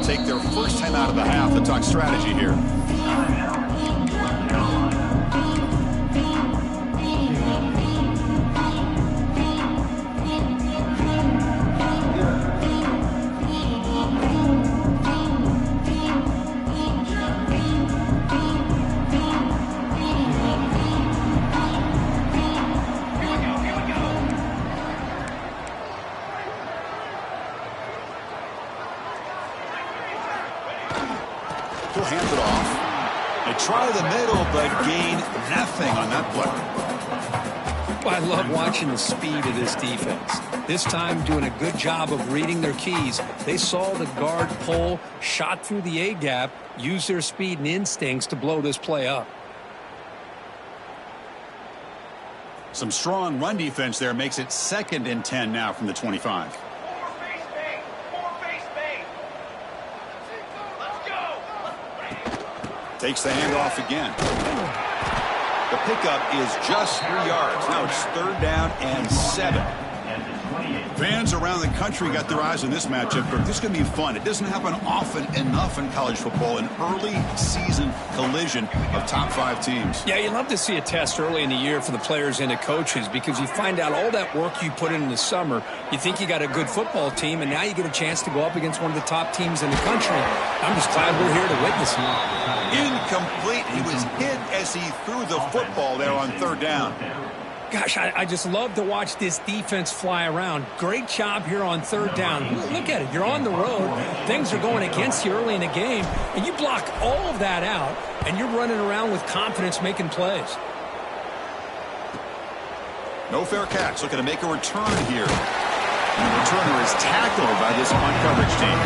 take their first time out of the half to talk strategy here. He'll hand it off. They try the middle, but gain nothing on that play. Well, I love watching the speed of this defense. This time doing a good job of reading their keys. They saw the guard pull, shot through the A-gap, used their speed and instincts to blow this play up. Some strong run defense there makes it 2nd and 10 now from the 25. Takes the handoff again. The pickup is just 3 yards. Now it's 3rd down and 7. Fans around the country got their eyes on this matchup. This is going to be fun. It doesn't happen often enough in college football, an early season collision of top 5 teams. Yeah, you love to see a test early in the year for the players and the coaches because you find out all that work you put in the summer. You think you got a good football team, and now you get a chance to go up against one of the top teams in the country. I'm just glad we're here to witness it. Incomplete. He was hit as he threw the football there on 3rd down. Gosh, I just love to watch this defense fly around. Great job here on 3rd down. Look at it. You're on the road. Things are going against you early in the game, and you block all of that out, and you're running around with confidence making plays. No fair catch. Looking to make a return here. And the returner is tackled by this punt coverage team.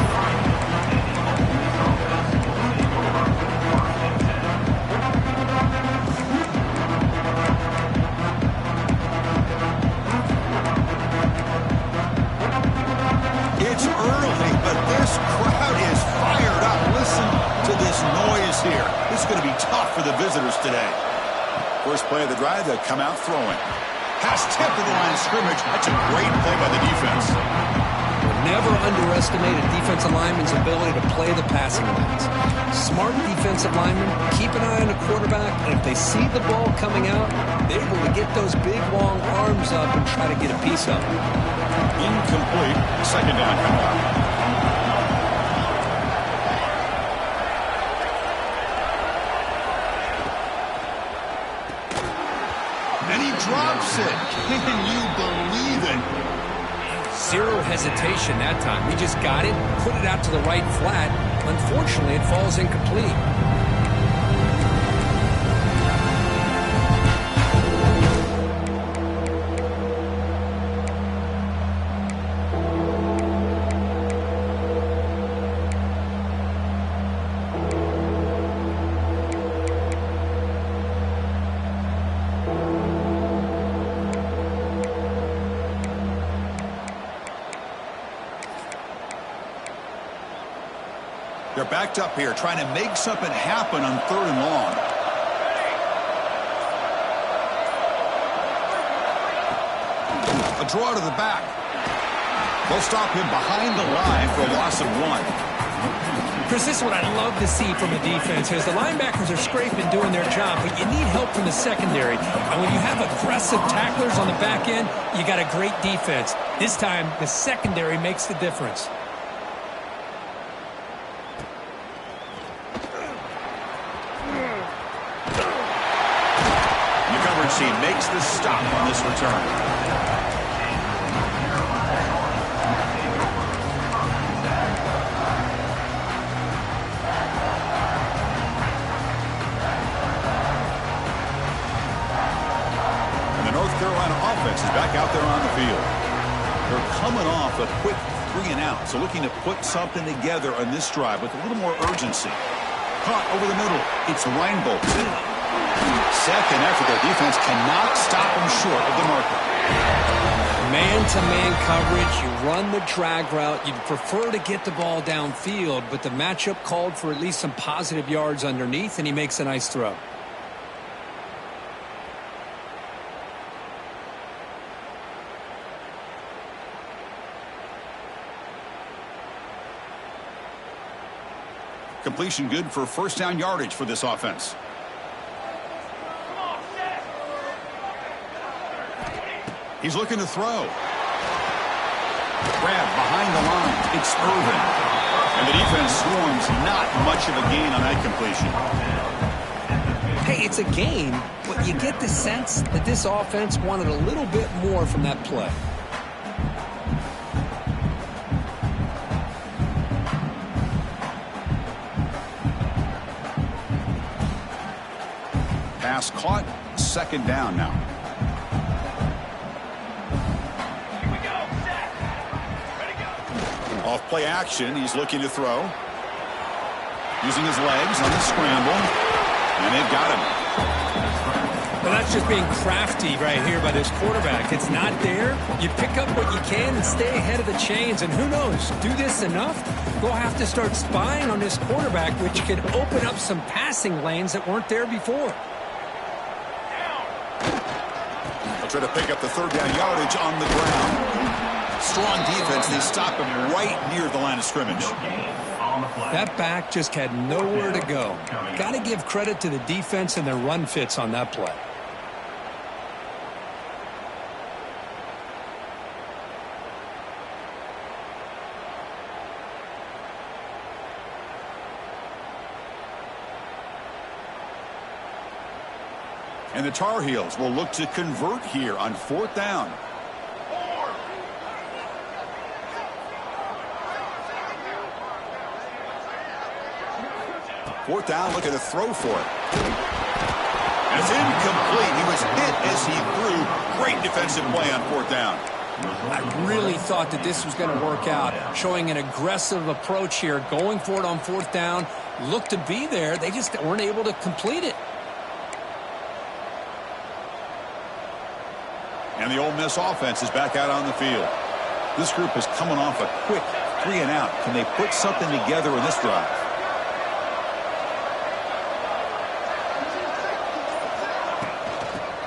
It's early, but this crowd is fired up. Listen to this noise here. This is going to be tough for the visitors today. First play of the drive, they'll come out throwing. Pass tipped to the line of scrimmage. That's a great play by the defense. Never underestimate a defensive lineman's ability to play the passing lanes. Smart defensive linemen keep an eye on the quarterback, and if they see the ball coming out, they're able to get those big, long arms up and try to get a piece of it. Incomplete. 2nd down coming up. And he drops it. Can you believe it? Zero hesitation that time. We just got it, put it out to the right flat. Unfortunately, it falls incomplete. They're backed up here, trying to make something happen on 3rd and long. A draw to the back. They'll stop him behind the line for a loss of 1. Chris, this is what I love to see from a defense is the linebackers are scraping, doing their job, but you need help from the secondary. And when you have aggressive tacklers on the back end, you got a great defense. This time, the secondary makes the difference. He makes the stop on this return. And the North Carolina offense is back out there on the field. They're coming off a quick 3 and out, so looking to put something together on this drive with a little more urgency. Caught over the middle. It's Reinbold. Second effort, their defense cannot stop them short of the marker. Man-to-man coverage, you run the drag route. You'd prefer to get the ball downfield, but the matchup called for at least some positive yards underneath, and he makes a nice throw. Completion good for first down yardage for this offense. He's looking to throw. Grab behind the line. It's Irvin. And the defense swarms. Not much of a gain on that completion. Hey, it's a gain, but you get the sense that this offense wanted a little bit more from that play. Pass caught. Second down now. Off play action. He's looking to throw. Using his legs on the scramble. And they've got him. Well, that's just being crafty right here by this quarterback. It's not there. You pick up what you can and stay ahead of the chains. And who knows, do this enough, we'll have to start spying on this quarterback, which could open up some passing lanes that weren't there before. They'll try to pick up the third down yardage on the ground. Strong defense. They stop him right near the line of scrimmage. That back just had nowhere to go. Got to give credit to the defense and their run fits on that play. And the Tar Heels will look to convert here on fourth down. Fourth down, looking to throw for it. And it's incomplete. He was hit as he threw. Great defensive play on fourth down. I really thought that this was going to work out. Showing an aggressive approach here. Going for it on fourth down. Looked to be there. They just weren't able to complete it. And the Ole Miss offense is back out on the field. This group is coming off a quick 3-and-out. Can they put something together in this drive?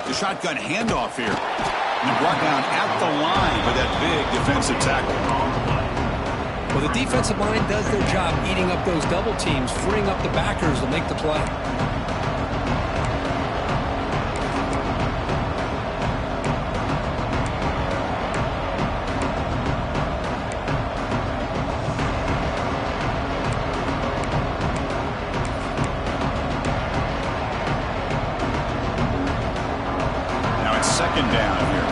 The shotgun handoff here. And brought down at the line with that big defensive tackle. Well, the defensive line does their job eating up those double teams, freeing up the backers to make the play. Second down here.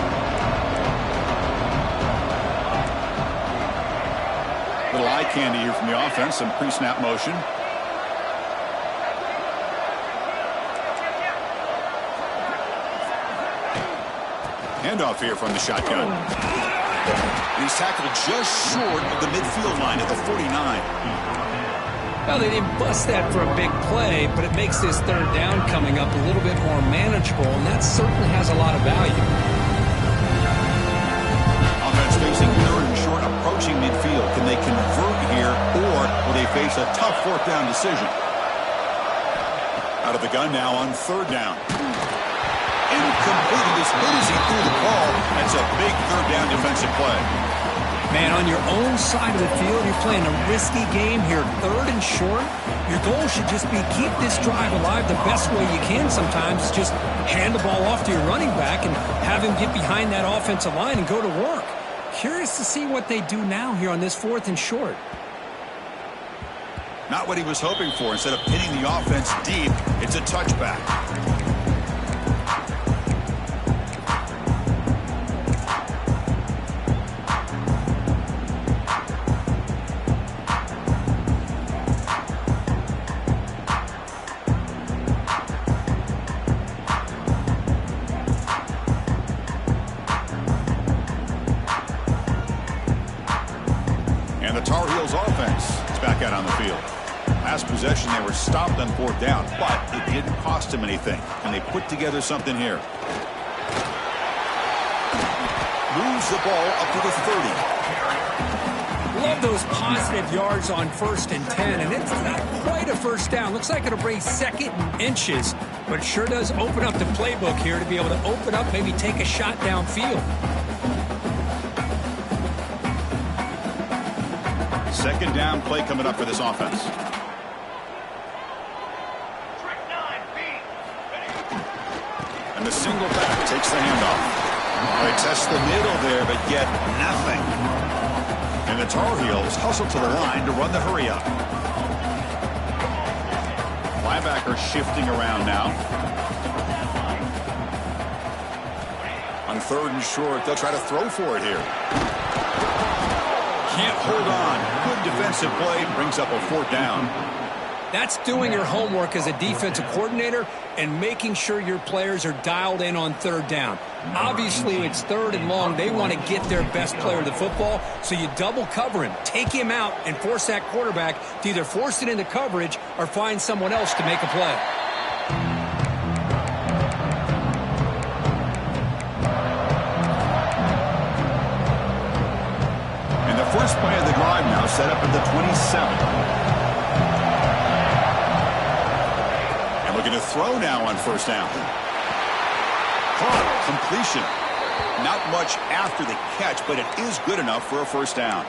Little eye candy here from the offense. Some pre-snap motion. Handoff here from the shotgun. And he's tackled just short of the midfield line at the 49. Well, they didn't bust that for a big play, but it makes this third down coming up a little bit more manageable, and that certainly has a lot of value. Offense facing third and short, approaching midfield. Can they convert here, or will they face a tough fourth down decision? Out of the gun now on third down. Incomplete. As good as he threw the ball, that's a big third down defensive play. Man, on your own side of the field, you're playing a risky game here, third and short. Your goal should just be keep this drive alive the best way you can sometimes. Just hand the ball off to your running back and have him get behind that offensive line and go to work. Curious to see what they do now here on this fourth and short. Not what he was hoping for. Instead of pinning the offense deep, it's a touchback. And the Tar Heels offense is back out on the field. Last possession, they were stopped on fourth down, but it didn't cost them anything. And they put together something here. Moves the ball up to the 30. Love those positive yards on 1st and 10, and it's not quite a first down. Looks like it'll bring second and inches, but it sure does open up the playbook here to be able to open up, maybe take a shot downfield. Second down play coming up for this offense. And the single back takes the handoff. They test the middle there, but get nothing. And the Tar Heels hustle to the line to run the hurry up. Linebacker shifting around now. On 3rd and short, they'll try to throw for it here. Can't hold on. Good defensive play. Brings up a 4th down. That's doing your homework as a defensive coordinator and making sure your players are dialed in on 3rd down. Obviously, it's 3rd and long. They want to get their best player to the football, so you double cover him, take him out, and force that quarterback to either force it into coverage or find someone else to make a play. And the first play of the drive now set up at the 27. Looking to throw now on 1st down. Caught. Completion. Not much after the catch, but it is good enough for a 1st down.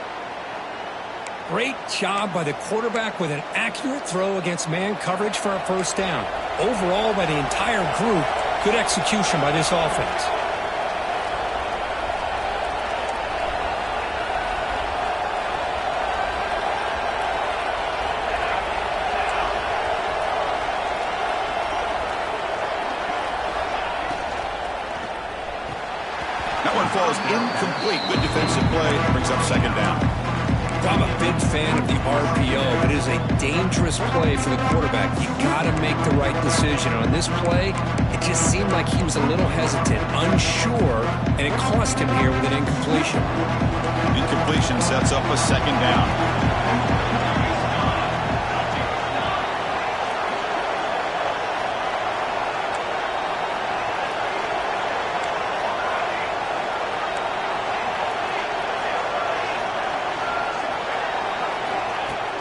Great job by the quarterback with an accurate throw against man coverage for a 1st down. Overall, by the entire group, good execution by this offense. Falls incomplete. Good defensive play. Brings up 2nd down. I'm a big fan of the RPO, but it is a dangerous play for the quarterback. You got to make the right decision. On this play, it just seemed like he was a little hesitant, unsure, and it cost him here with an incompletion. Incompletion sets up a 2nd down.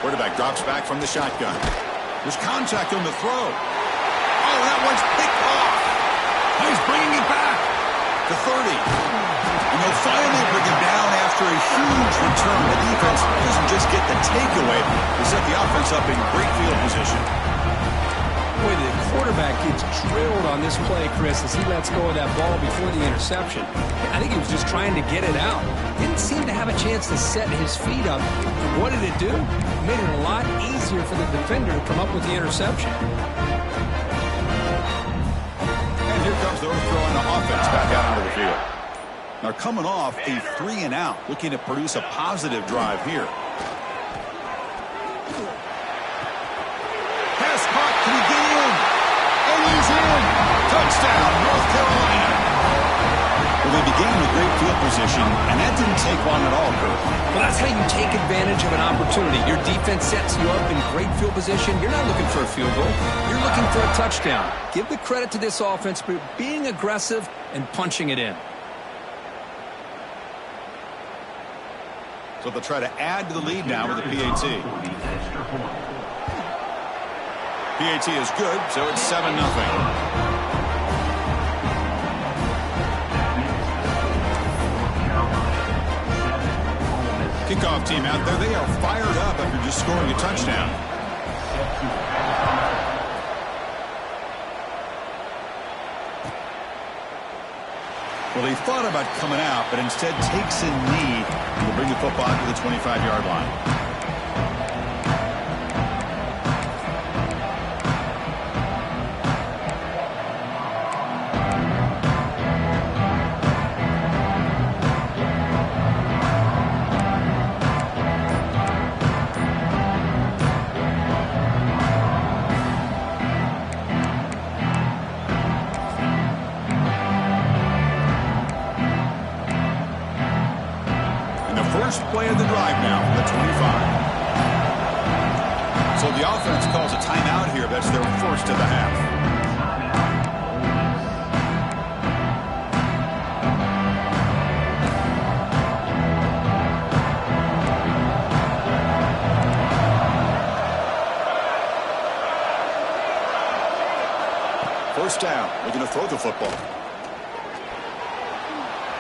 Quarterback drops back from the shotgun. There's contact on the throw. Oh, that one's picked off. He's bringing it back to 30. And they'll finally bring him down after a huge return. The defense doesn't just get the takeaway. They set the offense up in great field position. Boy, the quarterback gets drilled on this play, Chris, as he lets go of that ball before the interception. I think he was just trying to get it out. Didn't seem to have a chance to set his feet up. What did it do? It made it a lot easier for the defender to come up with the interception. And here comes the throwing the offense back out onto the field. Now coming off a 3-and-out, looking to produce a positive drive here. Pass caught. Can he get in? And he's in. Touchdown, North Carolina. Well, they began with great field position, and that didn't take long at all, Kurt. Well, that's how you take advantage of an opportunity. Your defense sets you up in great field position. You're not looking for a field goal. You're looking for a touchdown. Give the credit to this offense for being aggressive and punching it in. So they'll try to add to the lead now with the PAT. PAT is good, so it's 7-0. Kickoff team out there. They are fired up after just scoring a touchdown. Well, he thought about coming out, but instead takes a knee and will bring the football to the 25-yard line. First play of the drive now from the 25. So the offense calls a timeout here. That's their first of the half. First down, looking to throw the football.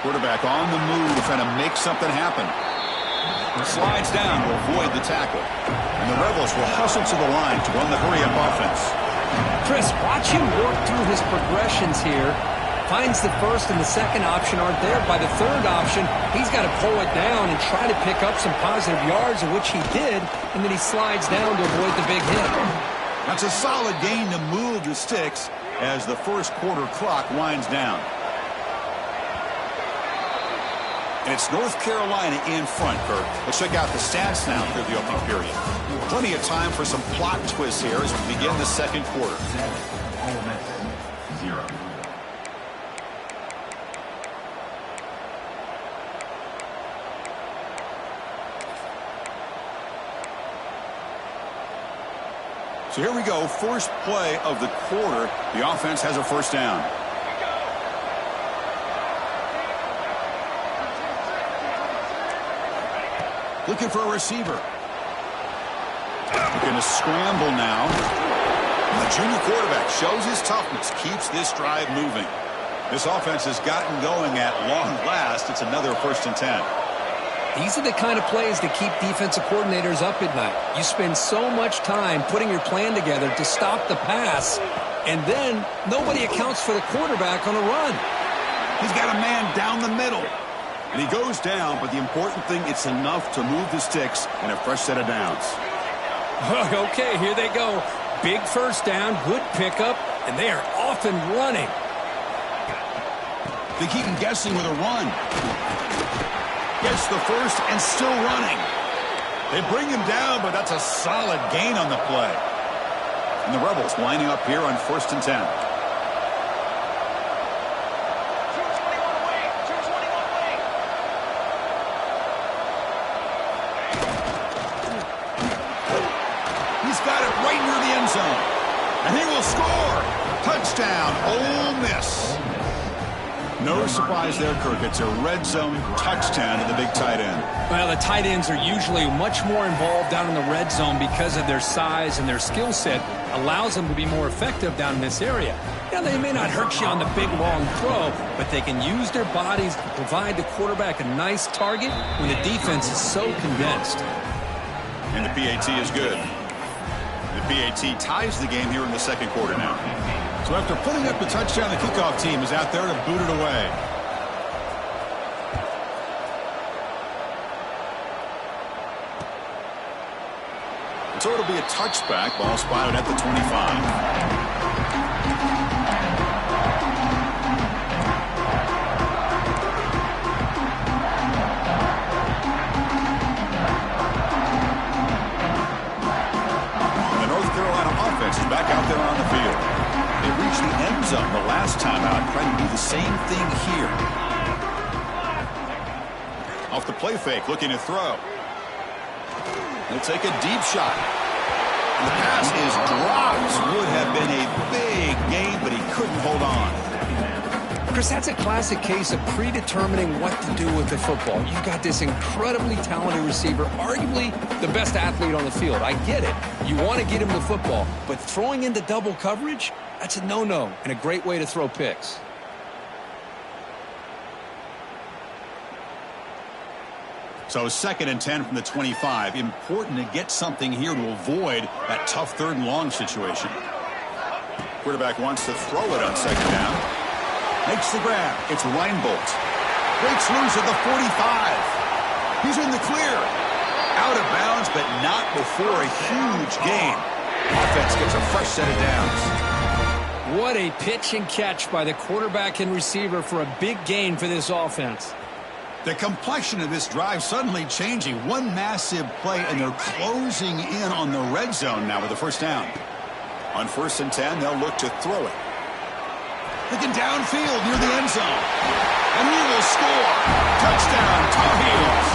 Quarterback on the move, trying to make something happen. Slides down to avoid the tackle. And the Rebels will hustle to the line to run the hurry-up offense. Chris, watch him work through his progressions here. Finds the first and the second option aren't there. By the third option, he's got to pull it down and try to pick up some positive yards, which he did, and then he slides down to avoid the big hit. That's a solid gain to move the sticks as the first quarter clock winds down. And it's North Carolina in front, Kirk. Let's check out the stats now through the opening period. Plenty of time for some plot twists here as we begin the second quarter. Ole Miss, 0. So here we go, first play of the quarter. The offense has a first down. Looking for a receiver. Looking to scramble now. The junior quarterback shows his toughness, keeps this drive moving. This offense has gotten going at long last. It's another 1st and 10. These are the kind of plays that keep defensive coordinators up at night. You spend so much time putting your plan together to stop the pass, and then nobody accounts for the quarterback on a run. He's got a man down the middle. And he goes down, but the important thing, it's enough to move the sticks and a fresh set of downs. Okay, here they go. Big first down, good pickup, and they are off and running. They keep him guessing with a run. Gets the first and still running. They bring him down, but that's a solid gain on the play. And the Rebels lining up here on 1st and 10. He's got it right near the end zone. And he will score. Touchdown, Ole Miss. No surprise there, Kirk. It's a red zone touchdown to the big tight end. Well, the tight ends are usually much more involved down in the red zone because of their size, and their skill set allows them to be more effective down in this area. Now, they may not hurt you on the big, long throw, but they can use their bodies to provide the quarterback a nice target when the defense is so condensed. And the PAT is good. The PAT ties the game here in the second quarter now. So after putting up the touchdown, the kickoff team is out there to boot it away. So it'll be a touchback. Ball spotted at the 25. Is back out there on the field. They reached the end zone the last time out, trying to do the same thing here. Off the play fake, looking to throw. They'll take a deep shot. And the pass is dropped. Would have been a big gain, but he couldn't hold on. Chris, that's a classic case of predetermining what to do with the football. You've got this incredibly talented receiver, arguably the best athlete on the field. I get it. You want to get him the football, but throwing into double coverage, that's a no-no and a great way to throw picks. So 2nd and 10 from the 25. Important to get something here to avoid that tough 3rd and long situation. Quarterback wants to throw it on 2nd down. Makes the grab. It's Reinbolt. Breaks loose at the 45. He's in the clear. Out of bounds, but not before a huge gain. Offense gets a fresh set of downs. What a pitch and catch by the quarterback and receiver for a big gain for this offense. The complexion of this drive suddenly changing. One massive play, and they're closing in on the red zone now with the first down. On 1st and 10, they'll look to throw it. Looking downfield near the end zone. And he will score. Touchdown, Tar Heels.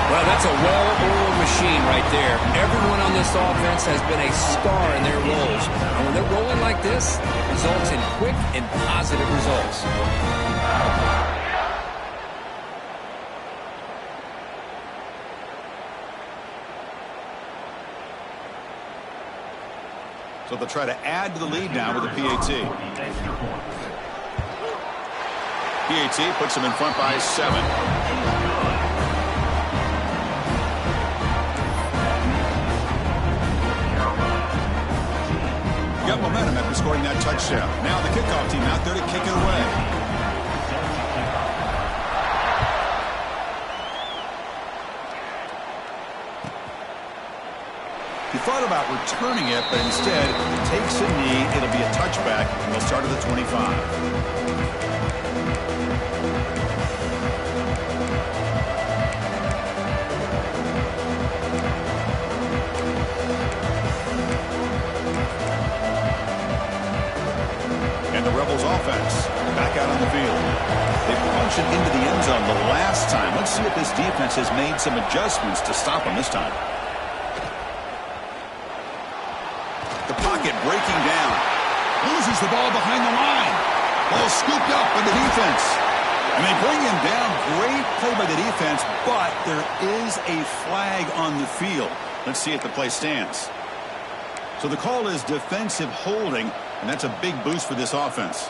Well, that's a well-oiled machine right there. Everyone on this offense has been a star in their roles. And when they're rolling like this, it results in quick and positive results. So they'll try to add to the lead now with a PAT. PAT puts them in front by 7. Got momentum time after scoring that touchdown. Now the kickoff team out there to kick it away. He thought about returning it, but instead takes a knee. It'll be a touchback, and they'll start at the 25. The Rebels offense back out on the field. They punched it into the end zone the last time. Let's see if this defense has made some adjustments to stop them this time. The pocket breaking down. Loses the ball behind the line. Ball scooped up by the defense. And they bring him down. Great play by the defense, but there is a flag on the field. Let's see if the play stands. So the call is defensive holding, and that's a big boost for this offense.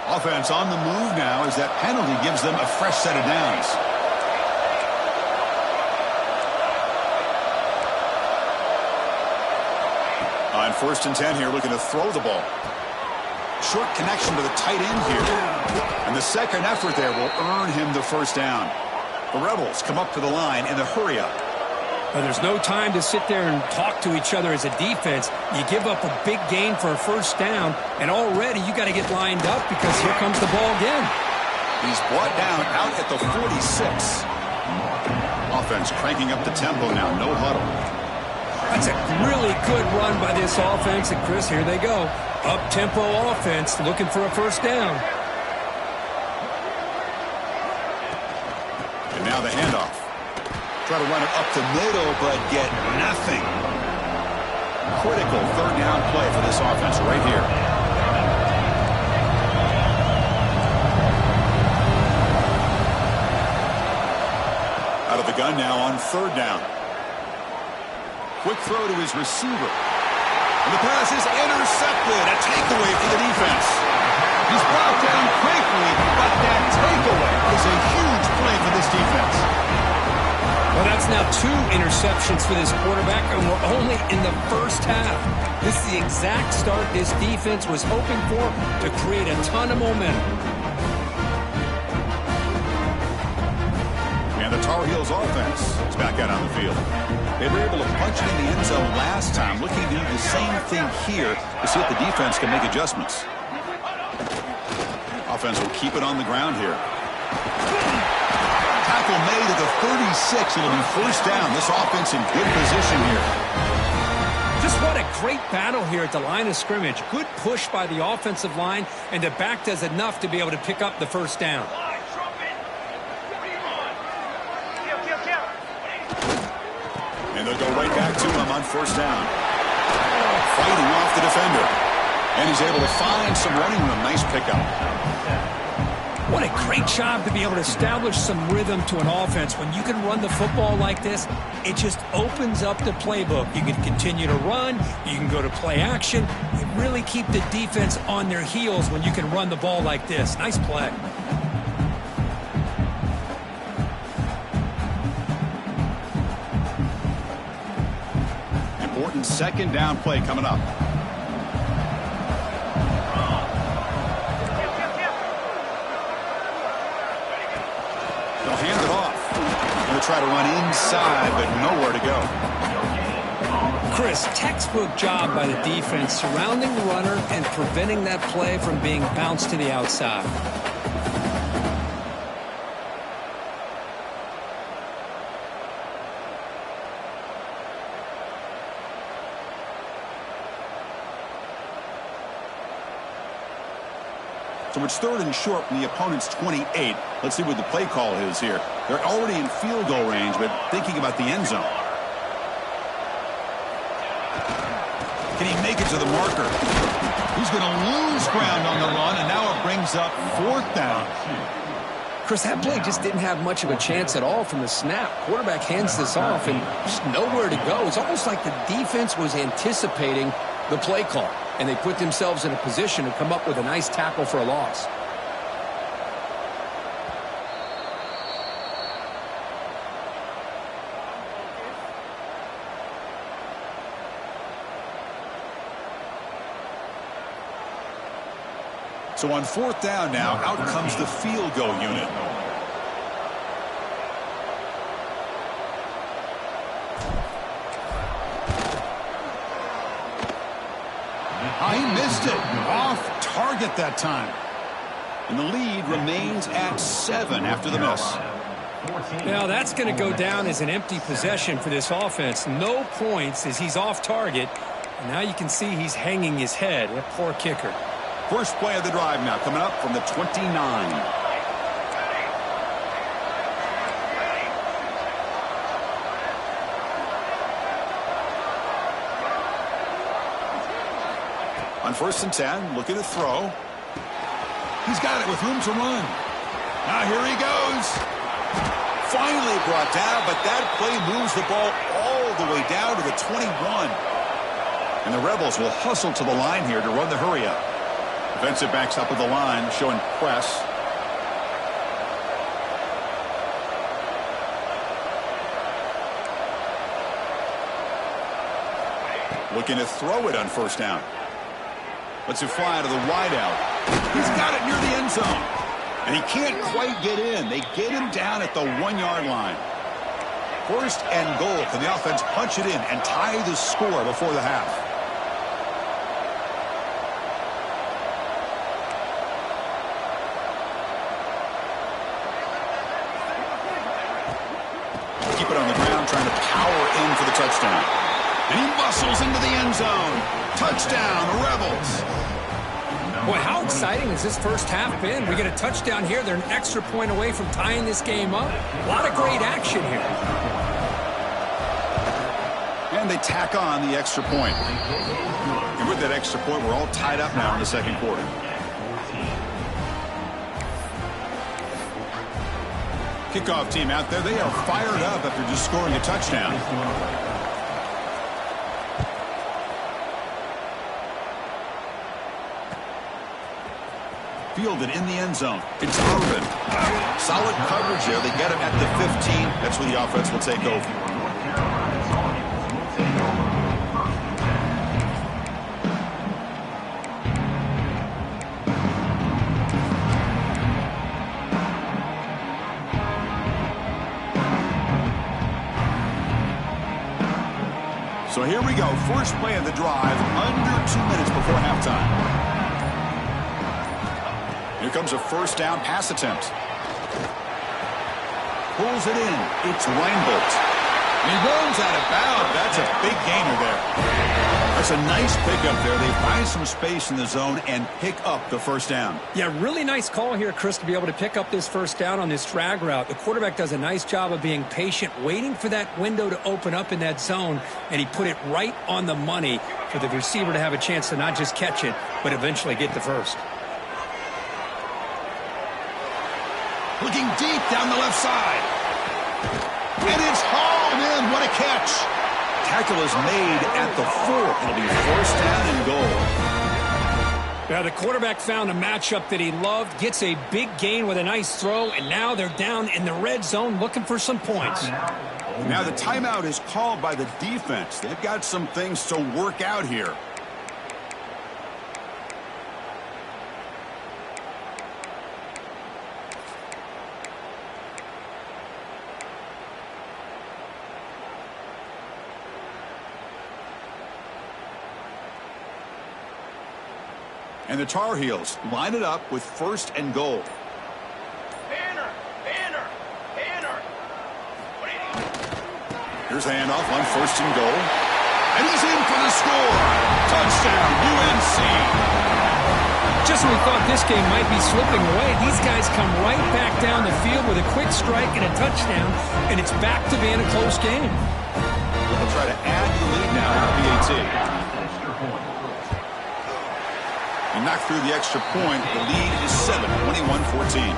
Offense on the move now as that penalty gives them a fresh set of downs. On 1st and 10 here, looking to throw the ball. Short connection to the tight end here. And the second effort there will earn him the first down. The Rebels come up to the line in the hurry-up. Well, there's no time to sit there and talk to each other as a defense. You give up a big gain for a first down, and already you got to get lined up because here comes the ball again. He's brought down out at the 46. Offense cranking up the tempo now, no huddle. That's a really good run by this offense, and Chris, here they go. Up-tempo offense looking for a first down. And now the handoff. Try to run it up the middle, but get nothing. Critical third down play for this offense right here. Out of the gun now on 3rd down. Quick throw to his receiver. And the pass is intercepted. A takeaway for the defense. He's brought down quickly, but that takeaway is a huge play for this defense. Well, that's now 2 interceptions for this quarterback, and we're only in the first half. This is the exact start this defense was hoping for to create a ton of momentum. And the Tar Heels offense is back out on the field. They were able to punch it in the end zone last time, looking to do the same thing here to see if the defense can make adjustments. Offense will keep it on the ground here. Tackle made at the 36. It'll be first down. This offense in good position here. Just what a great battle here at the line of scrimmage. Good push by the offensive line, and the back does enough to be able to pick up the first down. And they'll go right back to him on first down. Fighting off the defender. And he's able to find some running room. Nice pickup. What a great job to be able to establish some rhythm to an offense. When you can run the football like this, it just opens up the playbook. You can continue to run. You can go to play action. You really keep the defense on their heels when you can run the ball like this. Nice play. Important second down play coming up. They'll hand it off. Going to try to run inside, but nowhere to go. Chris, textbook job by the defense surrounding the runner and preventing that play from being bounced to the outside. So it's 3rd and short from the opponent's 28. Let's see what the play call is here. They're already in field goal range, but thinking about the end zone. Can he make it to the marker? He's going to lose ground on the run, and now it brings up 4th down. Chris, that play just didn't have much of a chance at all from the snap. Quarterback hands this off, and just nowhere to go. It's almost like the defense was anticipating the play call, and they put themselves in a position to come up with a nice tackle for a loss. So on 4th down now, out comes the field goal unit. He missed it. Off target that time. And the lead remains at 7 after the miss. Now that's going to go down as an empty possession for this offense. No points as he's off target. And now you can see he's hanging his head. A poor kicker. First play of the drive now coming up from the 29. On 1st and 10, looking to throw. He's got it with room to run. Now here he goes. Finally brought down, but that play moves the ball all the way down to the 21. And the Rebels will hustle to the line here to run the hurry up. Defensive backs up at the line, showing press. Looking to throw it on 1st down. Lets it fly to the wideout. He's got it near the end zone. And he can't quite get in. They get him down at the 1-yard line. 1st and goal. Can the offense punch it in and tie the score before the half? Keep it on the ground, trying to power in for the touchdown. And he muscles into the end zone. Touchdown, Rebels. Boy, how exciting has this first half been? We get a touchdown here. They're an extra point away from tying this game up. A lot of great action here. And they tack on the extra point. And with that extra point, we're all tied up now in the 2nd quarter. Kickoff team out there. They are fired up after just scoring a touchdown. Fielded in the end zone. It's Irvin. Solid coverage there. They get him at the 15. That's where the offense will take over. So here we go. First play of the drive, under 2 minutes before halftime. Here comes a 1st down pass attempt. Pulls it in. It's Reinbolt. And he runs out of bounds. That's a big gainer there. That's a nice pickup there. They find some space in the zone and pick up the 1st down. Yeah, really nice call here, Chris, to be able to pick up this 1st down on this drag route. The quarterback does a nice job of being patient, waiting for that window to open up in that zone, and he put it right on the money for the receiver to have a chance to not just catch it, but eventually get the 1st. Looking deep down the left side. And it's hauled in. What a catch. Tackle is made at the 4. It'll be 1st down and goal. Now the quarterback found a matchup that he loved, gets a big gain with a nice throw, and now they're down in the red zone looking for some points. Now the timeout is called by the defense. They've got some things to work out here. And the Tar Heels line it up with 1st and goal. Banner! Here's the handoff on 1st and goal. And he's in for the score. Touchdown, UNC. Just when we thought this game might be slipping away, these guys come right back down the field with a quick strike and a touchdown, and it's back to being a close game. They'll try to add to the lead now with PAT. And knocked through the extra point. The lead is 7, 21-14.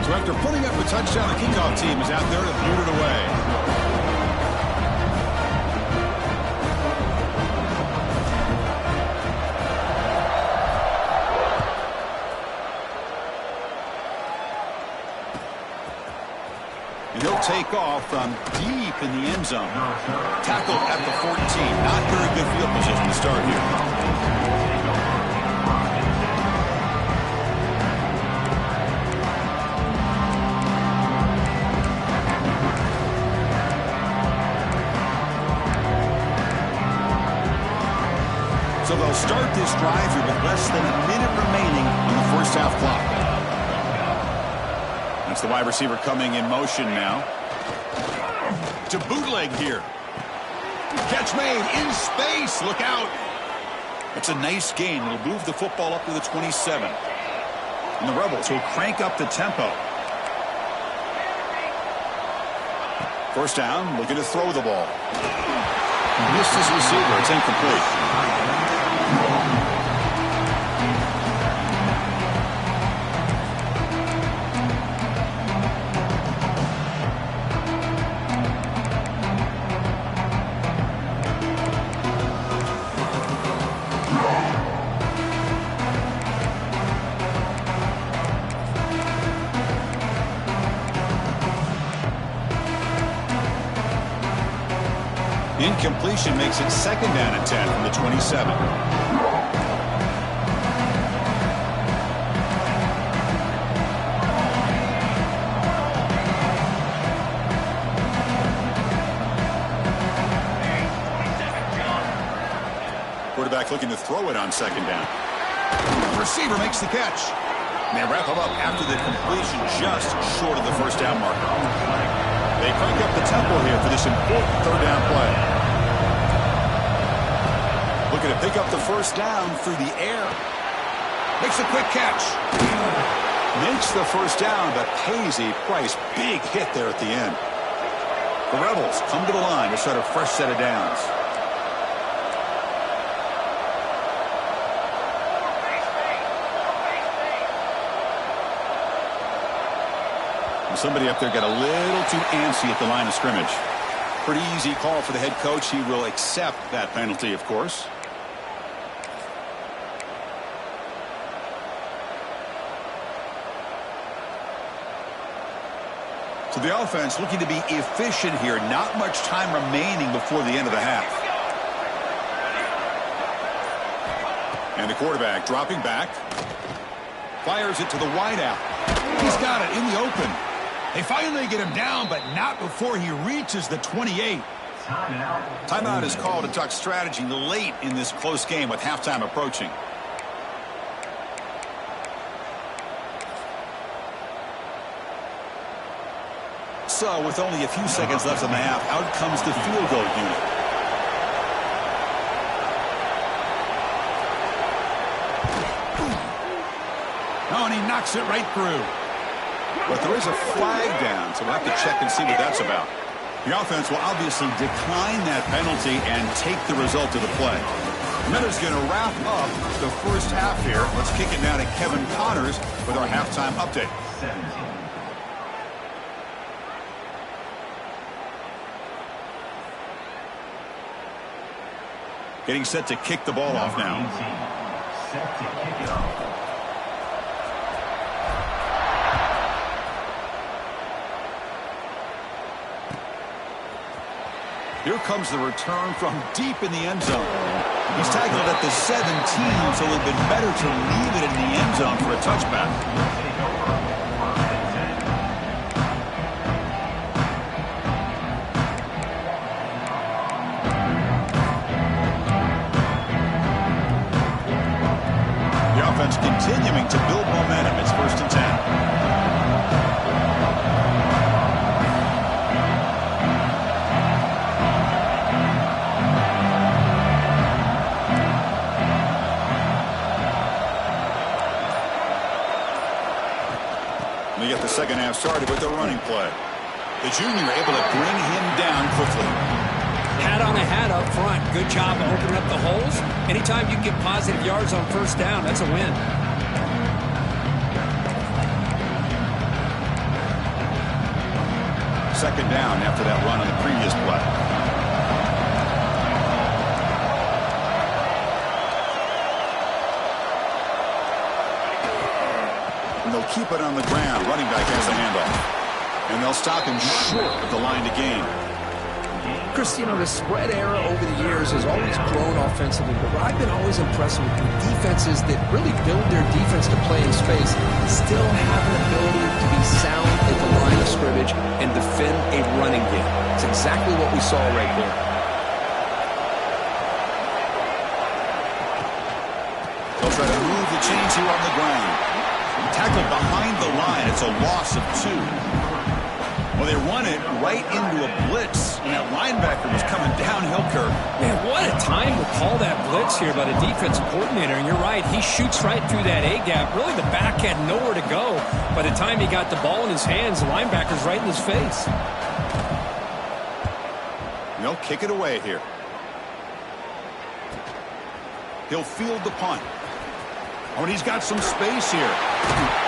So after putting up a touchdown, the kickoff team is out there to boot it away. And he'll take off from deep in the end zone. Tackled at the 14. Not very good field position to start here. So they'll start this drive here with less than a minute remaining on the first half clock. That's the wide receiver coming in motion now. To bootleg here. Catch made in space. Look out. It's a nice gain. It'll move the football up to the 27. And the Rebels will crank up the tempo. First down, looking to throw the ball. Missed his receiver. It's incomplete. Incompletion makes it second down and 10 from the 27. Quarterback looking to throw it on second down. Receiver makes the catch. And they wrap him up after the completion just short of the first down marker. They crank up the tempo here for this important third down play. Looking to pick up the first down through the air. Makes a quick catch. Makes the first down, but pays a price. Big hit there at the end. The Rebels come to the line to start a fresh set of downs. Somebody up there got a little too antsy at the line of scrimmage. Pretty easy call for the head coach. He will accept that penalty, of course. So the offense looking to be efficient here. Not much time remaining before the end of the half. And the quarterback dropping back. Fires it to the wideout. He's got it in the open. They finally get him down, but not before he reaches the 28. Timeout is called to talk strategy late in this close game with halftime approaching. So, with only a few seconds left in the half, out comes the field goal unit. Oh, and he knocks it right through. But there is a flag down, so we'll have to check and see what that's about. The offense will obviously decline that penalty and take the result of the play. Miller's going to wrap up the first half here. Let's kick it now to Kevin Connors with our halftime update. 17. Getting set to kick the ball off now. Set to kick it off. Here comes the return from deep in the end zone. He's tackled at the 17, so it would have been better to leave it in the end zone for a touchback. The offense continuing to build momentum. It's 1st and 10. They get the second half started with a running play. The junior able to bring him down quickly. Hat on a hat up front. Good job of opening up the holes. Anytime you get positive yards on first down, that's a win. Second down after that run on the previous play. They'll keep it on the ground. Running back has the handoff. And they'll stop him short of the line to gain. Chris, you know, the spread era over the years has always grown offensively, but what I've been always impressed with defenses that really build their defense to play in space still have an ability to be sound at the line of scrimmage and defend a running game. It's exactly what we saw right there. They'll try to move the chains here on the ground. Tackled behind the line. It's a loss of 2. Well, they run it right into a blitz, and that linebacker was coming downhill, Kirk. Man, what a time to call that blitz here by the defensive coordinator. And you're right, he shoots right through that A-gap. Really, the back had nowhere to go. By the time he got the ball in his hands, the linebacker's right in his face. They'll kick it away here. He'll field the punt. Oh, and he's got some space here.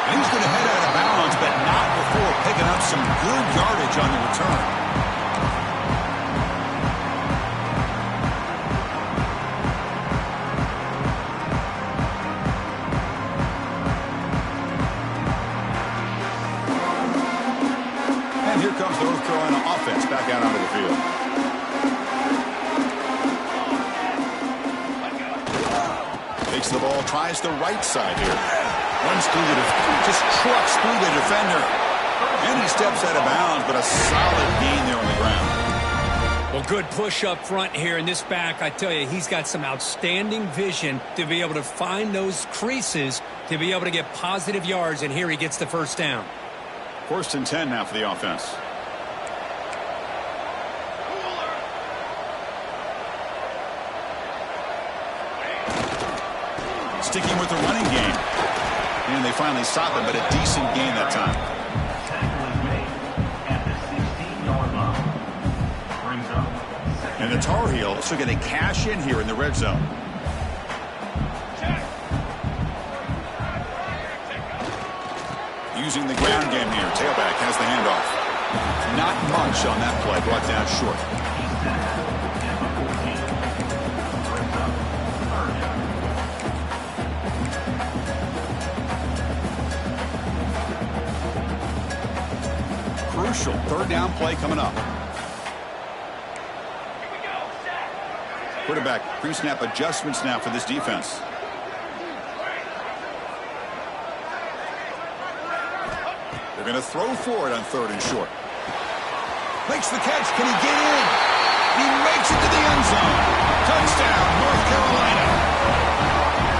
And he's going to head out of bounds, but not before picking up some good yardage on the return. And here comes the North Carolina offense back out onto the field. Takes the ball, tries the right side here. Runs through just trucks through the defender. And he steps out of bounds, but a solid gain there on the ground. Well, good push up front here in this back. I tell you, he's got some outstanding vision to be able to find those creases, to be able to get positive yards, and here he gets the first down. 1st and 10 now for the offense. Sticking with the running game. And they finally stop him, but a decent gain that time. And the Tar Heels are going to cash in here in the red zone. Using the ground game here. Tailback has the handoff. Not much on that play. Brought down short. Crucial 3rd down play coming up. Quarterback pre-snap adjustments now for this defense. They're going to throw for it on 3rd and short. Makes the catch. Can he get in? He makes it to the end zone. Touchdown, North Carolina.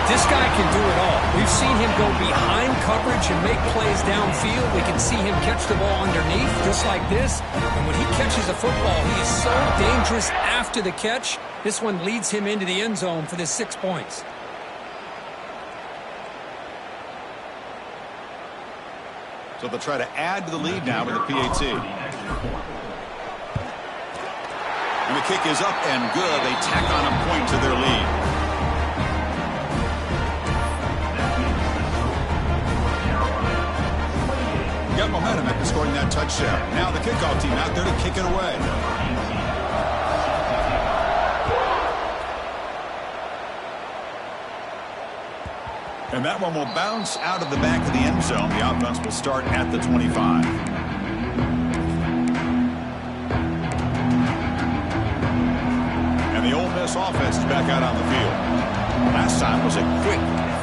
This guy can do it all. We've seen him go behind coverage and make plays downfield. We can see him catch the ball underneath, just like this. And when he catches a football, he is so dangerous after the catch. This one leads him into the end zone for the 6 points. So they'll try to add to the lead now with the PAT. And the kick is up and good. They tack on a point to their lead. Got momentum after scoring that touchdown. Now the kickoff team out there to kick it away. And that one will bounce out of the back of the end zone. The offense will start at the 25. And the Ole Miss offense is back out on the field. Last time was a quick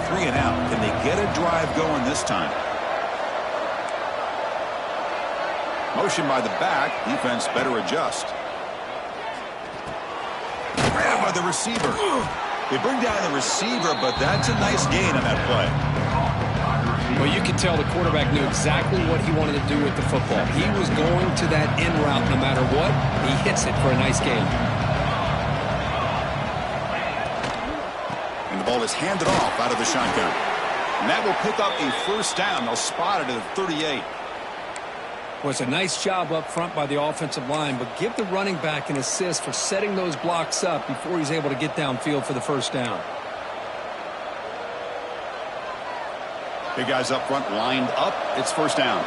3 and out. Can they get a drive going this time? Motion by the back. Defense better adjust. Grab by the receiver. They bring down the receiver, but that's a nice gain on that play. Well, you can tell the quarterback knew exactly what he wanted to do with the football. He was going to that in route no matter what. He hits it for a nice gain. And the ball is handed off out of the shotgun. And that will pick up a first down. They'll spot it at the 38. Was a nice job up front by the offensive line, but give the running back an assist for setting those blocks up before he's able to get downfield for the first down. Big guys up front lined up. It's first down.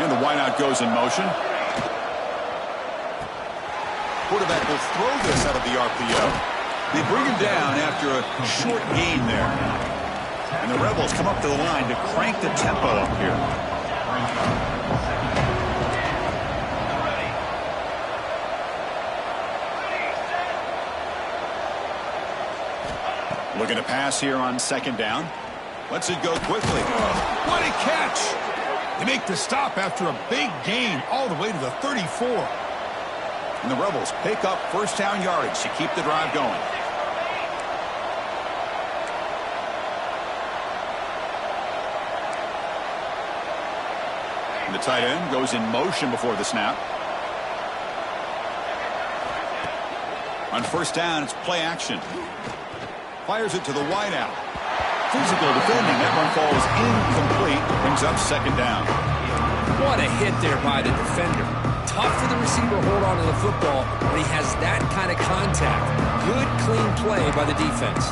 And the wideout goes in motion. Quarterback will throw this out of the RPO. They bring him down after a short gain there. And the Rebels come up to the line to crank the tempo up here. Looking to pass here on second down. Lets it go quickly. What a catch! They make the stop after a big gain all the way to the 34. And the Rebels pick up first down yardage to keep the drive going. And the tight end goes in motion before the snap. On first down, it's play action. Fires it to the wideout. Physical defending. That one falls incomplete. Brings up second down. What a hit there by the defender. Tough for the receiver to hold on to the football when he has that kind of contact. Good, clean play by the defense.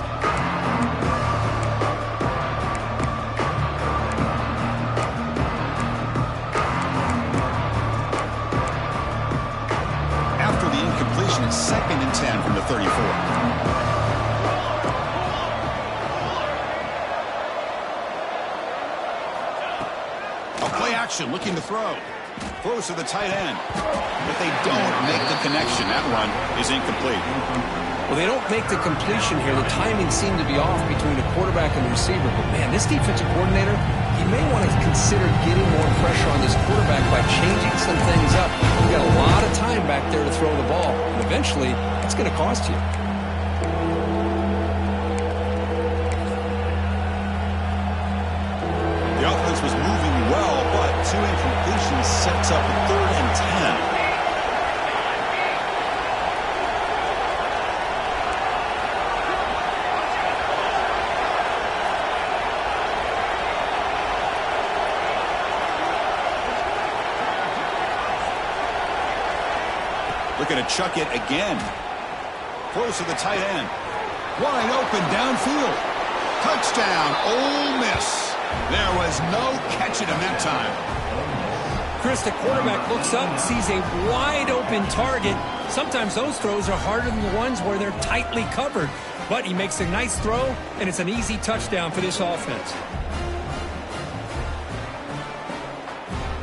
After the incompletion, it's 2nd and 10 from the 34. Looking to throw. Throws to the tight end. But they don't make the connection. That run is incomplete. Well, they don't make the completion here. The timing seemed to be off between the quarterback and the receiver. But, man, this defensive coordinator, he may want to consider getting more pressure on this quarterback by changing some things up. You've got a lot of time back there to throw the ball. And eventually, it's going to cost you. The offense was moving well, but 2 incompletions sets up a 3rd and 10. Looking to chuck it again. Throws to the tight end. Wide open downfield. Touchdown, Ole Miss. There was no catching him that time. Chris, the quarterback looks up and sees a wide-open target. Sometimes those throws are harder than the ones where they're tightly covered. But he makes a nice throw, and it's an easy touchdown for this offense.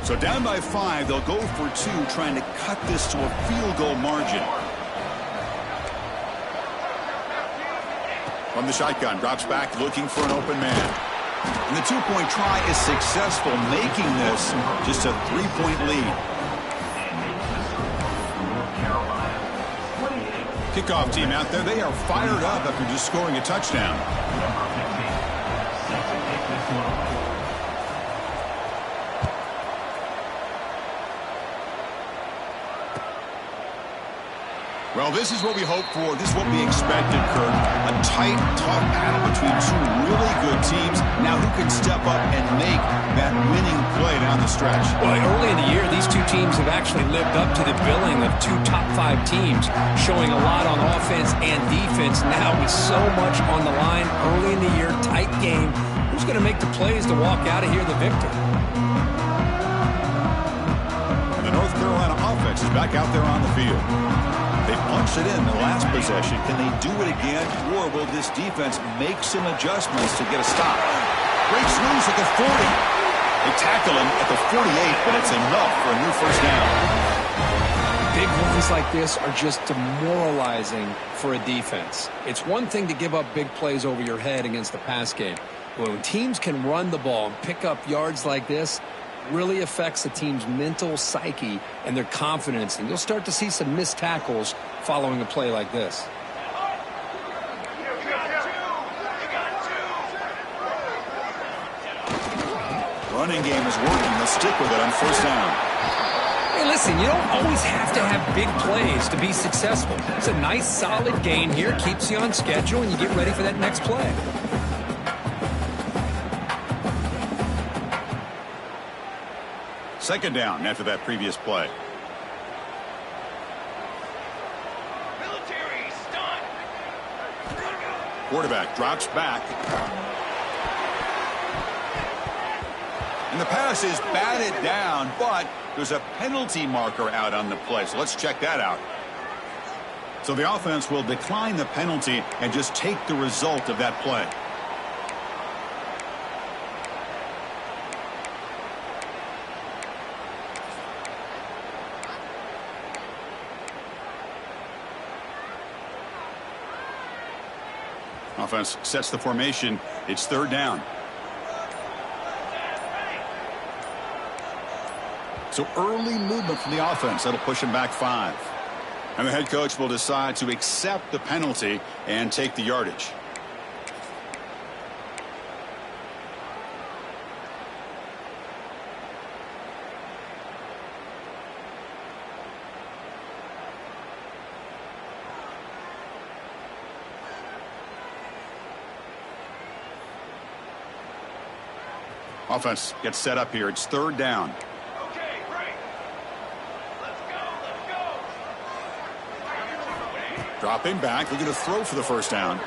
So down by 5, they'll go for 2, trying to cut this to a field goal margin. From the shotgun, drops back, looking for an open man. And the 2-point try is successful, making this just a 3-point lead. Kickoff team out there, they are fired up after just scoring a touchdown. Well, this is what we hope for. This is what we expected, Kurt. A tight, tough battle between 2 really good teams. Now who can step up and make that winning play down the stretch? Well, early in the year, these 2 teams have actually lived up to the billing of 2 top 5 teams, showing a lot on offense and defense. Now with so much on the line early in the year, tight game, who's going to make the plays to walk out of here the victor? And the North Carolina offense is back out there on the field. They punched it in the last possession. Can they do it again, or will this defense make some adjustments to get a stop? Breaks loose at the 40. They tackle him at the 48, but it's enough for a new first down. Big runs like this are just demoralizing for a defense. It's one thing to give up big plays over your head against the pass game. But when teams can run the ball and pick up yards like this, really affects the team's mental psyche and their confidence. And you'll start to see some missed tackles following a play like this. Running game is working. They'll stick with it on first down. Hey, listen, you don't always have to have big plays to be successful. It's a nice, solid gain here. Keeps you on schedule, and you get ready for that next play. Second down after that previous play. Military stunt. Quarterback drops back. And the pass is batted down, but there's a penalty marker out on the play. So let's check that out. So the offense will decline the penalty and just take the result of that play. Offense sets the formation. It's third down. So early movement from the offense. That'll push him back 5. And the head coach will decide to accept the penalty and take the yardage. Offense gets set up here. It's third down. Okay, break. Let's go. Dropping back, looking to throw for the first down.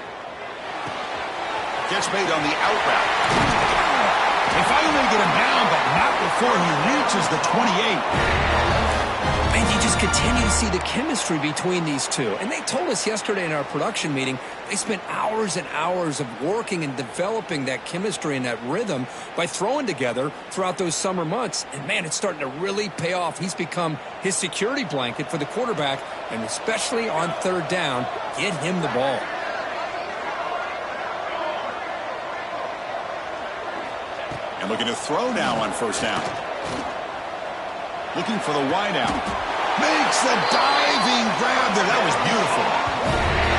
Gets made on the out route. They finally get him down, but not before he reaches the 28. And you just continue to see the chemistry between these two. And they told us yesterday in our production meeting, they spent hours and hours of working and developing that chemistry and that rhythm by throwing together throughout those summer months. And, man, it's starting to really pay off. He's become his security blanket for the quarterback, and especially on third down, get him the ball. And looking to throw now on first down. Looking for the wideout. Makes a diving grab there. That was beautiful.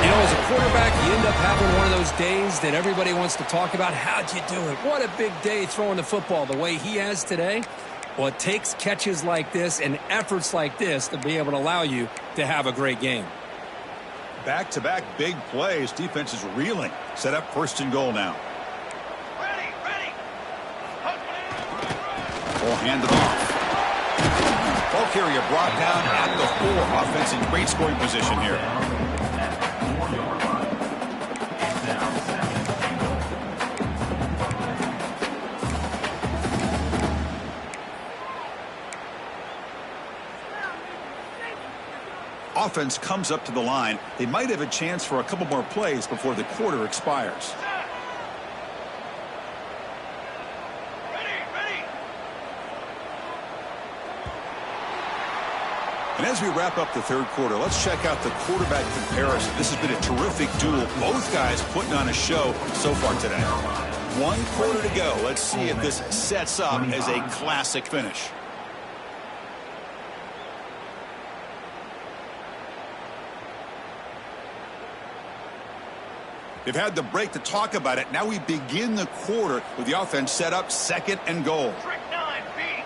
You know, as a quarterback, you end up having one of those days that everybody wants to talk about. How'd you do it? What a big day throwing the football the way he has today. Well, it takes catches like this and efforts like this to be able to allow you to have a great game. Back-to-back big plays. Defense is reeling. Set up first and goal now. Ready. Ball handed off. Ball carrier brought down at the 4. Offense in great scoring position here. Offense comes up to the line. They might have a chance for a couple more plays before the quarter expires. Ready. And as we wrap up the third quarter, let's check out the quarterback comparison. This has been a terrific duel. Both guys putting on a show so far today. 1 quarter to go. Let's see if this sets up as a classic finish. They've had the break to talk about it. Now we begin the quarter with the offense set up second and goal. Trick 9, beat.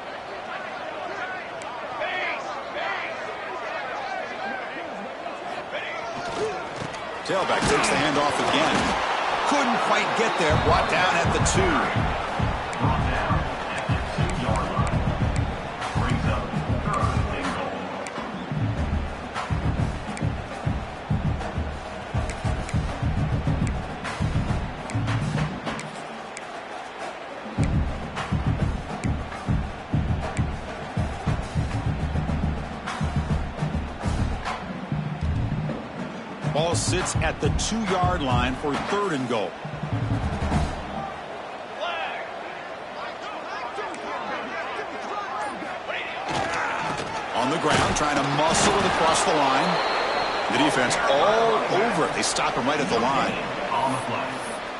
Base. Tailback takes the handoff again. Couldn't quite get there. Brought down at the 2. Brought down at the 2-yard line. Brings up third and goal. Ball sits at the 2-yard line for third and goal. On the ground, trying to muscle it across the line. The defense all over it. They stop him right at the line. On the flag.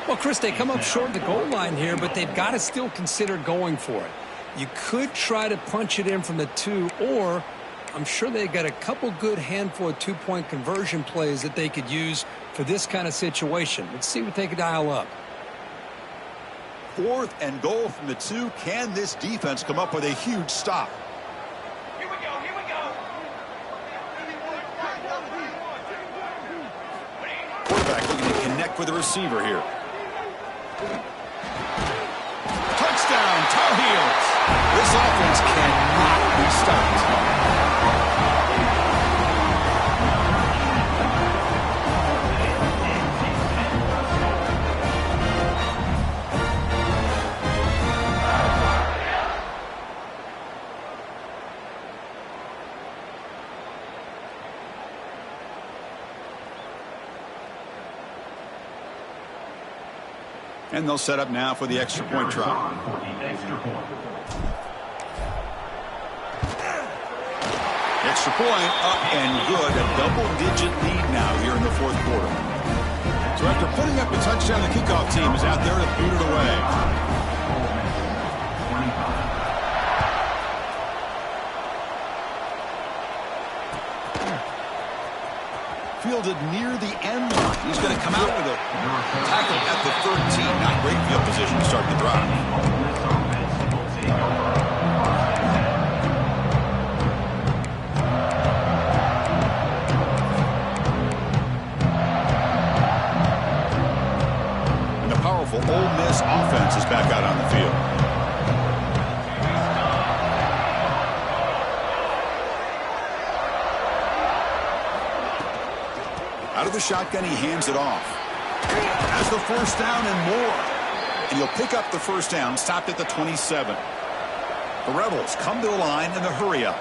Well, Chris, they come up short of the goal line here, but they've got to still consider going for it. You could try to punch it in from the 2, or I'm sure they got a couple good handful of 2-point conversion plays that they could use for this kind of situation. Let's see what they could dial up. Fourth and goal from the 2. Can this defense come up with a huge stop? Here we go. Quarterback looking to connect with the receiver here. Touchdown, Tar Heels. This offense cannot be stopped. And they'll set up now for the extra point try. For the extra point. Extra point up and good. A double-digit lead now here in the fourth quarter. So So after putting up a touchdown, the kickoff team is out there to boot it away. Fielded near the end line. He's going to come out with a tackle at the 13. Not great field position to start the drive. And the powerful Ole Miss offense is back out on the field. Out of the shotgun, he hands it off. Has the first down and more. And he'll pick up the first down, stopped at the 27. The Rebels come to the line in the hurry up.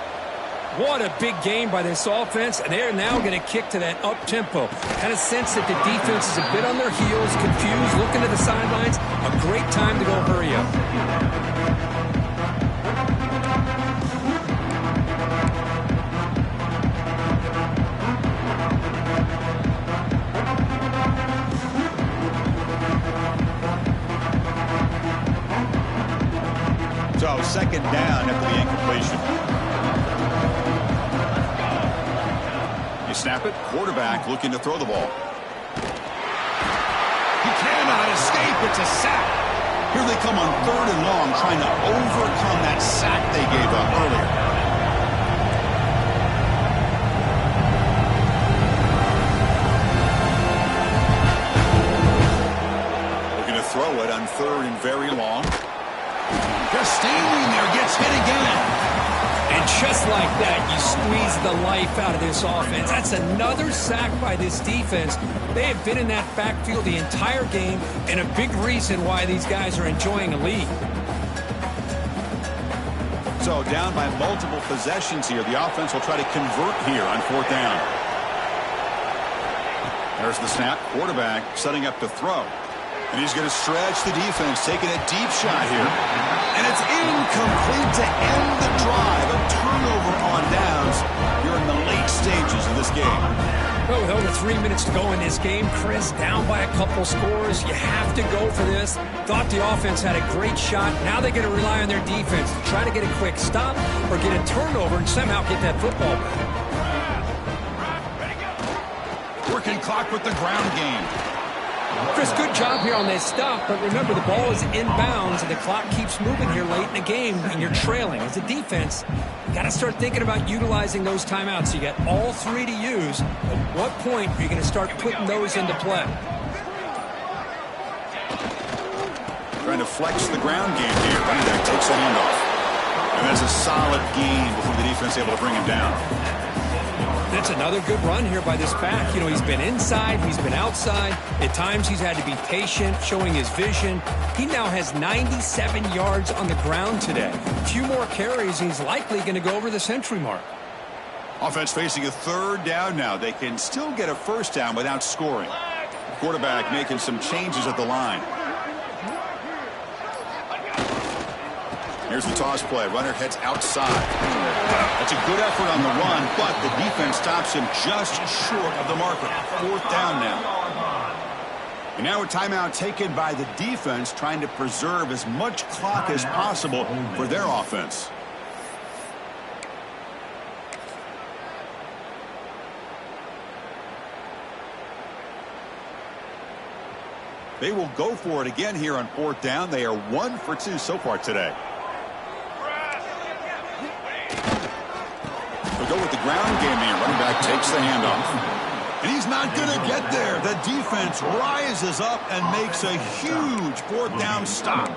What a big game by this offense, and they're now going to kick to that up-tempo. Kind of sense that the defense is a bit on their heels, confused, looking at the sidelines. A great time to go hurry up. So second down after the incompletion. You snap it, quarterback looking to throw the ball. He cannot escape, it's a sack. Here they come on third and long, trying to overcome that sack they gave up earlier. Looking to throw it on third and very long. Just standing there, gets hit again. And just like that, you squeeze the life out of this offense. That's another sack by this defense. They have been in that backfield the entire game, and a big reason why these guys are enjoying a lead. So down by multiple possessions here. The offense will try to convert here on fourth down. There's the snap. Quarterback setting up to throw. And he's going to stretch the defense, taking a deep shot here. And it's incomplete to end the drive. A turnover on downs here in the late stages of this game. Well, with over 3 minutes to go in this game, Chris, down by a couple scores. You have to go for this. Thought the offense had a great shot. Now they're going to rely on their defense to try to get a quick stop or get a turnover and somehow get that football back. Working clock with the ground game. Chris, good job here on this stop, but remember the ball is inbounds and the clock keeps moving here late in the game and you're trailing. As a defense, you got to start thinking about utilizing those timeouts. You got all three to use. At what point are you going to start putting those into play? Trying to flex the ground game here. Running back takes the handoff. And that's a solid gain before the defense able to bring him down. That's another good run here by this back. You know, he's been inside, he's been outside. At times he's had to be patient, showing his vision. He now has 97 yards on the ground today. A few more carries, he's likely going to go over the century mark. Offense facing a third down now. They can still get a first down without scoring. Quarterback making some changes at the line. Here's the toss play. Runner heads outside. That's a good effort on the run, but the defense stops him just short of the marker. Fourth down now. And now a timeout taken by the defense, trying to preserve as much clock as possible for their offense. They will go for it again here on fourth down. They are 1 for 2 so far today. They'll go with the ground game here. Running back takes the handoff. And he's not going to get there. The defense rises up and makes a huge fourth down stop.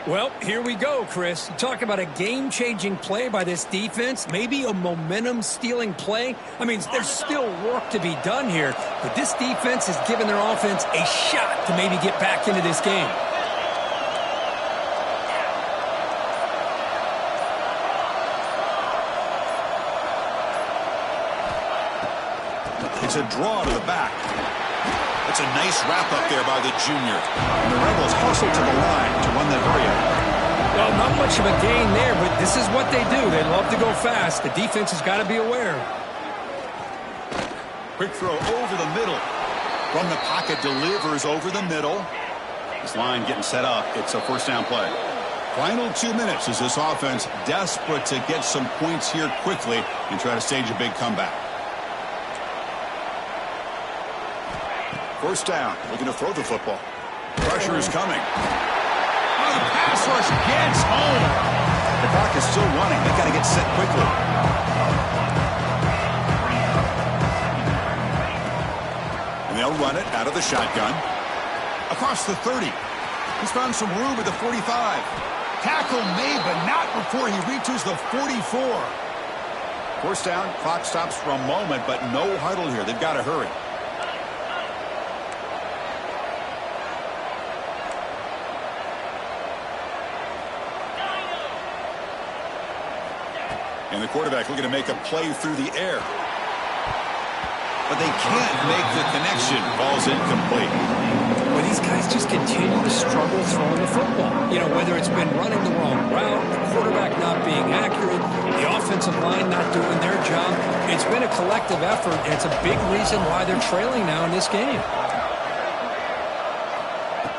Well, here we go, Chris. You talk about a game-changing play by this defense, maybe a momentum-stealing play. I mean, there's still work to be done here, but this defense has given their offense a shot to maybe get back into this game. It's a draw to the back. It's a nice wrap up there by the junior. And the Rebels hustle to the line to run that hurry up. Well, not much of a gain there, but this is what they do. They love to go fast. The defense has got to be aware. Quick throw over the middle. From the pocket, delivers over the middle. This line getting set up. It's a first down play. Final 2 minutes as this offense desperate to get some points here quickly and try to stage a big comeback. First down, looking to throw the football. Pressure is coming. Oh, the pass rush gets home. The clock is still running. They got to get set quickly. And they'll run it out of the shotgun. Across the 30. He's found some room at the 45. Tackle made, but not before he reaches the 44. First down, clock stops for a moment, but no huddle here. They've got to hurry. And the quarterback looking to make a play through the air. But they can't make the connection. Ball's incomplete. Well, these guys just continue to struggle throwing the football. You know, whether it's been running the wrong route, the quarterback not being accurate, the offensive line not doing their job. It's been a collective effort, and it's a big reason why they're trailing now in this game.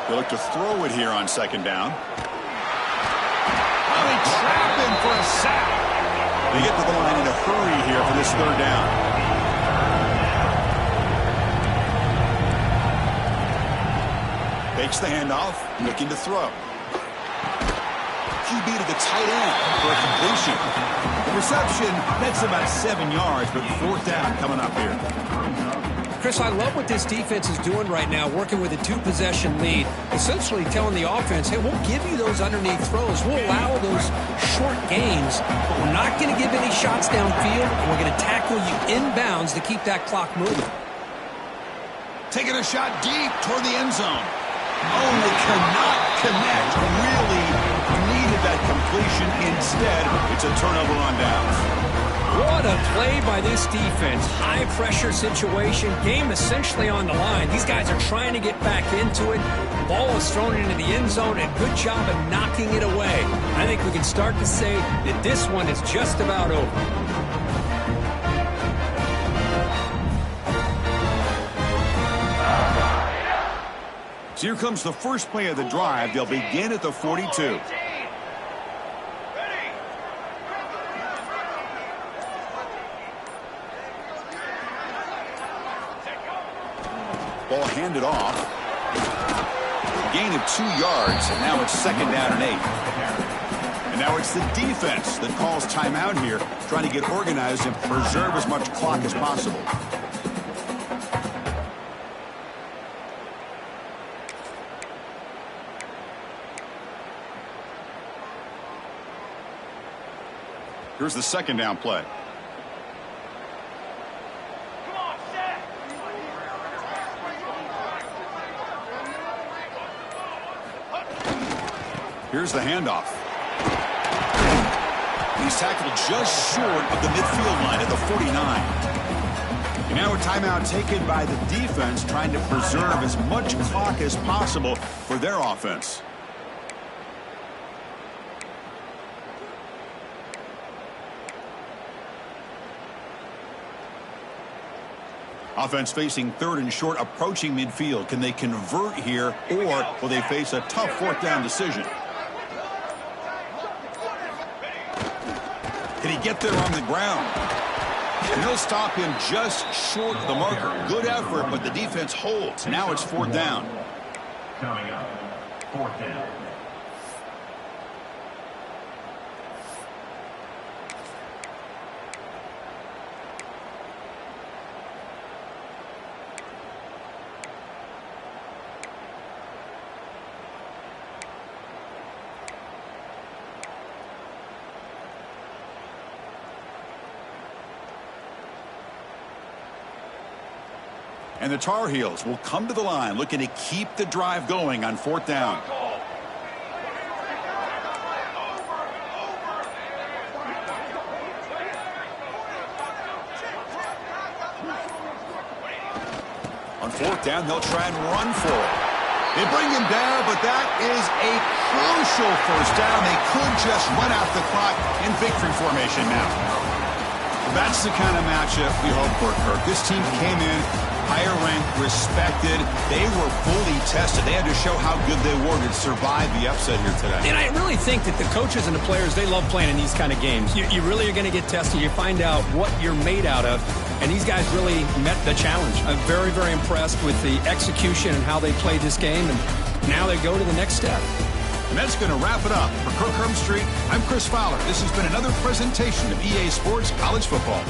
They look to throw it here on second down. Oh, they trap him for a sack. They get to the line in a hurry here for this third down. Takes the handoff, looking to throw. QB to the tight end for a completion. The reception, that's about 7 yards, but fourth down coming up here. Chris, I love what this defense is doing right now, working with a two-possession lead, essentially telling the offense, hey, we'll give you those underneath throws. We'll allow those short gains, but we're not going to give any shots downfield, and we're going to tackle you inbounds to keep that clock moving. Taking a shot deep toward the end zone. Oh, they cannot connect. Really needed that completion. Instead, it's a turnover on downs. What a play by this defense. High-pressure situation. Game essentially on the line. These guys are trying to get back into it. Ball is thrown into the end zone, and good job of knocking it away. I think we can start to say that this one is just about over. So here comes the first play of the drive. They'll begin at the 42. Ball handed off. Gain of 2 yards, and now it's second down and 8. And now it's the defense that calls timeout here, trying to get organized and preserve as much clock as possible. Here's the second down play. Come on, set. Here's the handoff. He's tackled just short of the midfield line at the 49. And now a timeout taken by the defense, trying to preserve as much clock as possible for their offense. Offense facing third and short, approaching midfield. Can they convert here, or will they face a tough fourth down decision? Can he get there on the ground? And he'll stop him just short of the marker. Good effort, but the defense holds. Now it's fourth down. Coming up, fourth down. And the Tar Heels will come to the line looking to keep the drive going on fourth down. On fourth down, they'll try and run for it. They bring him down, but that is a crucial first down. They could just run out the clock in victory formation now. That's the kind of matchup we hope for, Kirk. This team came in higher ranked, respected. They were fully tested. They had to show how good they were to survive the upset here today. And I really think that the coaches and the players, they love playing in these kind of games. You really are going to get tested. You find out what you're made out of. And these guys really met the challenge. I'm very, very impressed with the execution and how they played this game. And now they go to the next step. And that's going to wrap it up. For Kirk Herbstreit, I'm Chris Fowler. This has been another presentation of EA Sports College Football.